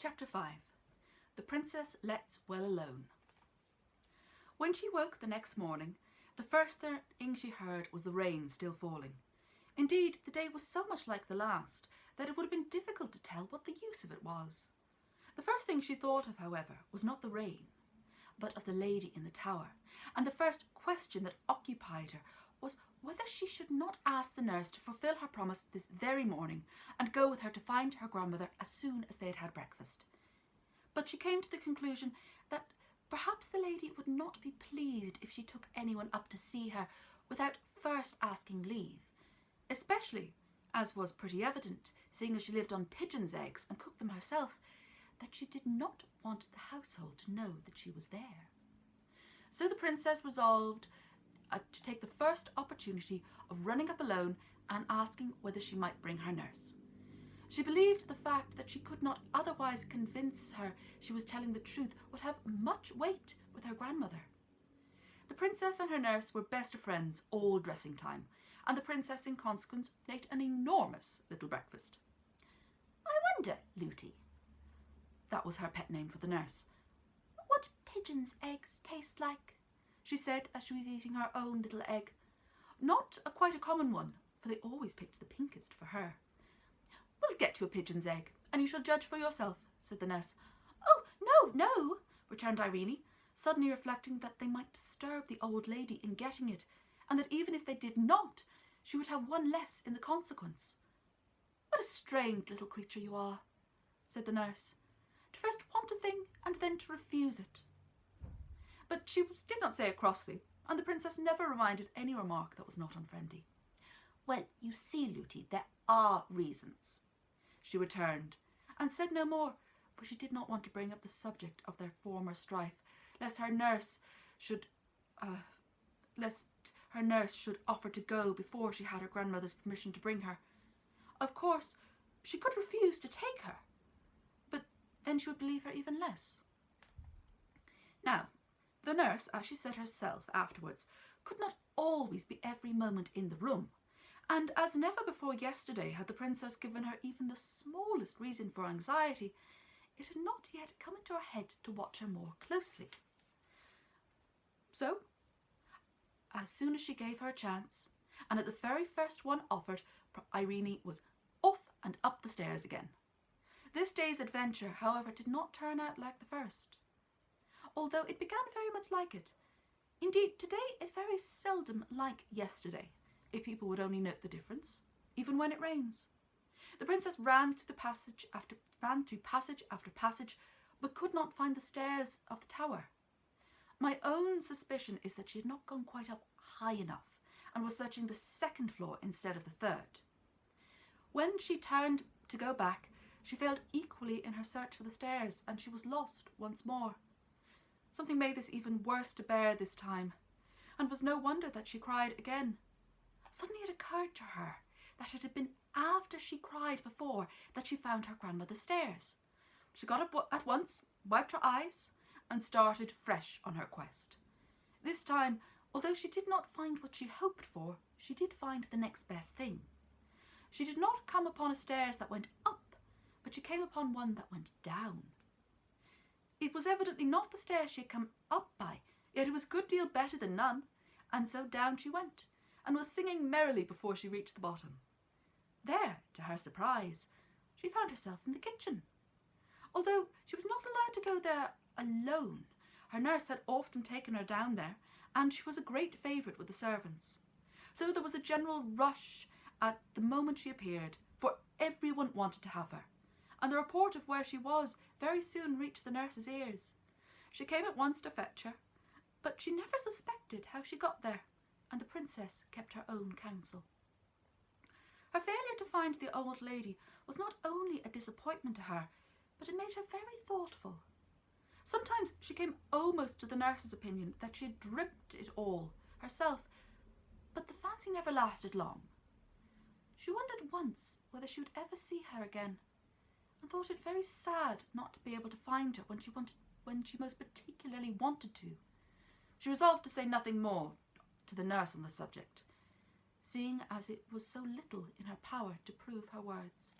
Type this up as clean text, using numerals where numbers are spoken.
Chapter 5. The Princess Lets Well Alone. When she woke the next morning, the first thing she heard was the rain still falling. Indeed, the day was so much like the last that it would have been difficult to tell what the use of it was. The first thing she thought of, however, was not the rain, but of the lady in the tower, and the first question that occupied her was whether she should not ask the nurse to fulfil her promise this very morning and go with her to find her grandmother as soon as they had had breakfast. But she came to the conclusion that perhaps the lady would not be pleased if she took anyone up to see her without first asking leave, especially, as was pretty evident, seeing as she lived on pigeons' eggs and cooked them herself, that she did not want the household to know that she was there. So the princess resolved to take the first opportunity of running up alone and asking whether she might bring her nurse. She believed the fact that she could not otherwise convince her she was telling the truth would have much weight with her grandmother. The princess and her nurse were best of friends all dressing time, and the princess in consequence ate an enormous little breakfast. "I wonder, Lootie," that was her pet name for the nurse, "what pigeons' eggs taste like," she said as she was eating her own little egg. Not quite a common one, for they always picked the pinkest for her. "We'll get you a pigeon's egg, and you shall judge for yourself," said the nurse. "Oh, no," returned Irene, suddenly reflecting that they might disturb the old lady in getting it, and that even if they did not, she would have one less in the consequence. "What a strange little creature you are," said the nurse, "to first want a thing and then to refuse it." But she did not say it crossly, and the princess never reminded any remark that was not unfriendly. "Well, you see, Lootie, there are reasons," she returned, and said no more, for she did not want to bring up the subject of their former strife, lest her nurse should offer to go before she had her grandmother's permission to bring her. Of course, she could refuse to take her, but then she would believe her even less. Now, the nurse, as she said herself afterwards, could not always be every moment in the room, and as never before yesterday had the princess given her even the smallest reason for anxiety, it had not yet come into her head to watch her more closely. So, as soon as she gave her a chance, and at the very first one offered, Irene was off and up the stairs again. This day's adventure, however, did not turn out like the first, although it began very much like it. Indeed, today is very seldom like yesterday, if people would only note the difference, even when it rains. The princess ran through passage after passage, but could not find the stairs of the tower. My own suspicion is that she had not gone quite up high enough, and was searching the second floor instead of the third. When she turned to go back, she failed equally in her search for the stairs, and she was lost once more. Something made this even worse to bear this time, and was no wonder that she cried again. Suddenly it occurred to her that it had been after she cried before that she found her grandmother's stairs. She got up at once, wiped her eyes, and started fresh on her quest. This time, although she did not find what she hoped for, she did find the next best thing. She did not come upon a stairs that went up, but she came upon one that went down. It was evidently not the stairs she had come up by, yet it was a good deal better than none, and so down she went, and was singing merrily before she reached the bottom. There, to her surprise, she found herself in the kitchen. Although she was not allowed to go there alone, her nurse had often taken her down there, and she was a great favourite with the servants. So there was a general rush at the moment she appeared, for everyone wanted to have her, and the report of where she was very soon reached the nurse's ears. She came at once to fetch her, but she never suspected how she got there, and the princess kept her own counsel. Her failure to find the old lady was not only a disappointment to her, but it made her very thoughtful. Sometimes she came almost to the nurse's opinion that she had dreamt it all herself, but the fancy never lasted long. She wondered once whether she would ever see her again, and thought it very sad not to be able to find her when she most particularly wanted to. She resolved to say nothing more to the nurse on the subject, seeing as it was so little in her power to prove her words.